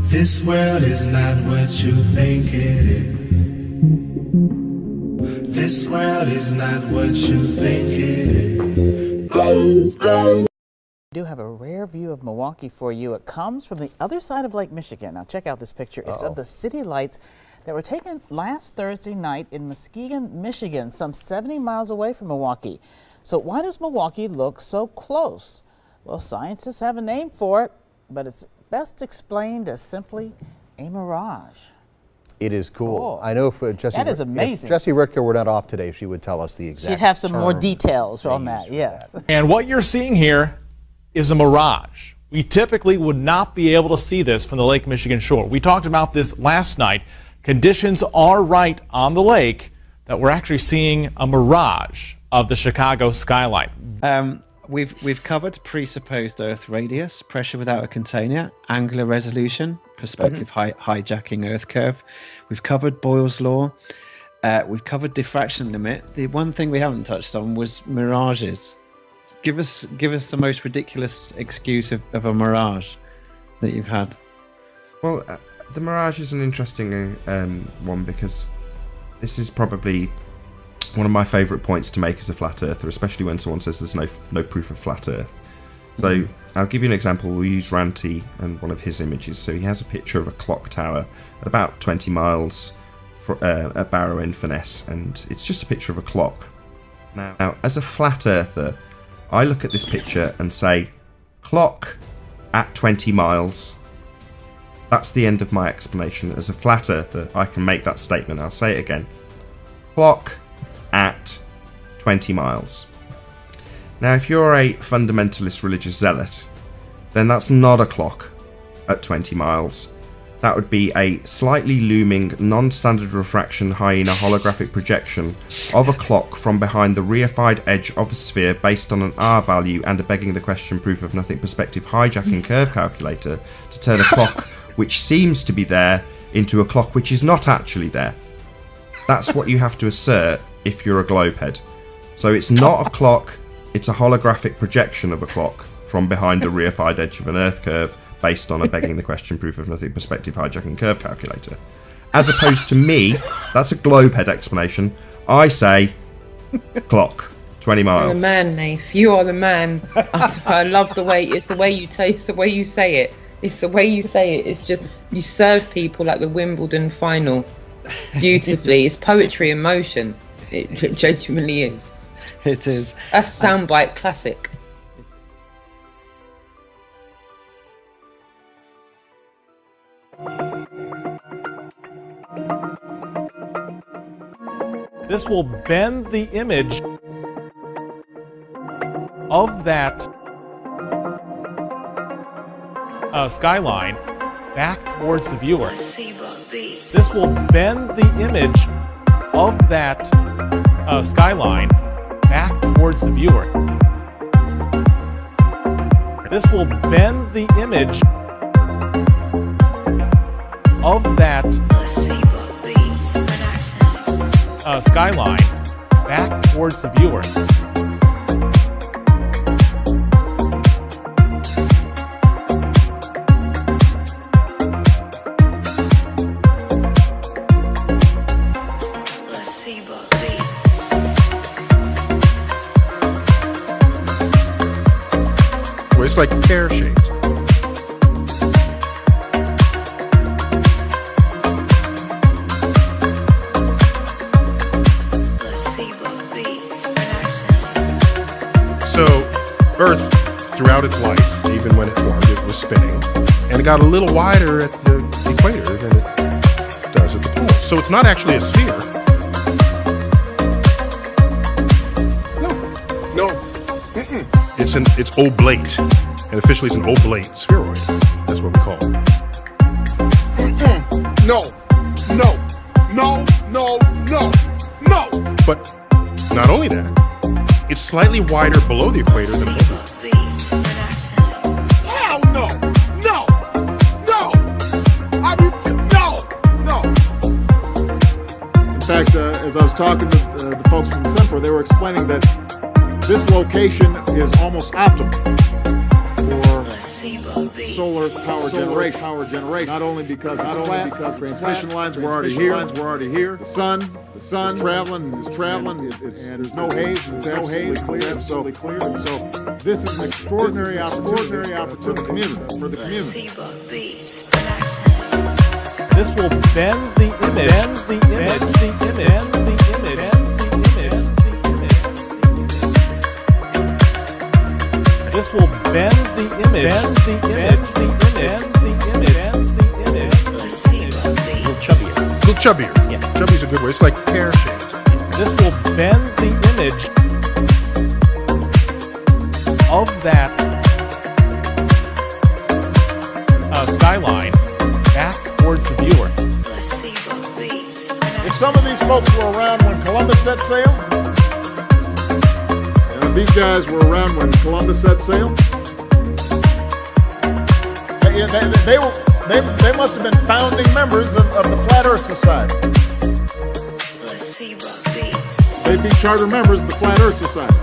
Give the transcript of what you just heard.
This world is not what you think it is. This world is not what you think it is. We do have a rare view of Milwaukee for you. It comes from the other side of Lake Michigan. Now check out this picture. It's of the city lights that were taken last Thursday night in Muskegon, Michigan, some 70 miles away from Milwaukee. So why does Milwaukee look so close? Well, scientists have a name for it, but it's best explained as simply a mirage. It is cool. Oh, I know if Jesse, that is amazing. If Jesse Ritker were not off today, she would tell us the exact She'd have some more term details they on use that, for yes. that. And what you're seeing here is a mirage. We typically would not be able to see this from the Lake Michigan shore. We talked about this last night. Conditions are right on the lake that we're actually seeing a mirage of the Chicago skyline. We've covered presupposed Earth radius, pressure without a container, angular resolution, perspective hijacking Earth curve. We've covered Boyle's law. We've covered diffraction limit. The one thing we haven't touched on was mirages. Give us the most ridiculous excuse of a mirage that you've had. Well, the mirage is an interesting one because this is probably one of my favourite points to make as a flat earther, especially when someone says there's no proof of flat earth. So I'll give you an example. We'll use Ranty and one of his images. So he has a picture of a clock tower at about 20 miles at Barrow-in-Furness, and it's just a picture of a clock. Now, as a flat earther, I look at this picture and say, clock at 20 miles. That's the end of my explanation. As a flat earther, I can make that statement. I'll say it again. Clock at 20 miles. Now, if you're a fundamentalist religious zealot, then that's not a clock at 20 miles. That would be a slightly looming, non-standard refraction hyena holographic projection of a clock from behind the reified edge of a sphere based on an R value and a begging the question proof of nothing perspective hijacking curve calculator to turn a clock which seems to be there into a clock which is not actually there. That's what you have to assert if you're a globehead. So it's not a clock, it's a holographic projection of a clock from behind the reified edge of an Earth curve based on a begging the question proof of nothing perspective hijacking curve calculator. As opposed to me, that's a globehead explanation. I say clock, 20 miles. You're the man, Nath. You are the man. I love the way it's the way you it's the way you say it. It's the way you say it. It's just you serve people like the Wimbledon final beautifully. It's poetry in motion. It genuinely is. It is. A soundbite classic. This will bend the image of that skyline back towards the viewer. This will bend the image of that skyline back towards the viewer. This will bend the image of that skyline back towards the viewer. Where it's like pear-shaped. So, Earth, throughout its life, even when it formed, it was spinning, and it got a little wider at the equator than it does at the pole. So it's not actually a sphere. No. It's oblate, and officially it's an oblate spheroid. That's what we call it. No. But not only that, it's slightly wider below the equator than over. Hell no! In fact, as I was talking to the folks from Sempra, they were explaining that this location is almost optimal for solar power generation. Not only because transmission lines were already here. The sun is traveling. And there's no haze. It's absolutely clear. And so this is an extraordinary opportunity for the community. This will bend the image. This will bend the image. A little chubbier. Yeah. Chubby's a good word. It's like pear-shaped. This will bend the image of that skyline back towards the viewer. If some of these folks were around when Columbus set sail, and if these guys were around when Columbus set sail, they must have been founding members of the Flat Earth Society. They'd be charter members of the Flat Earth Society.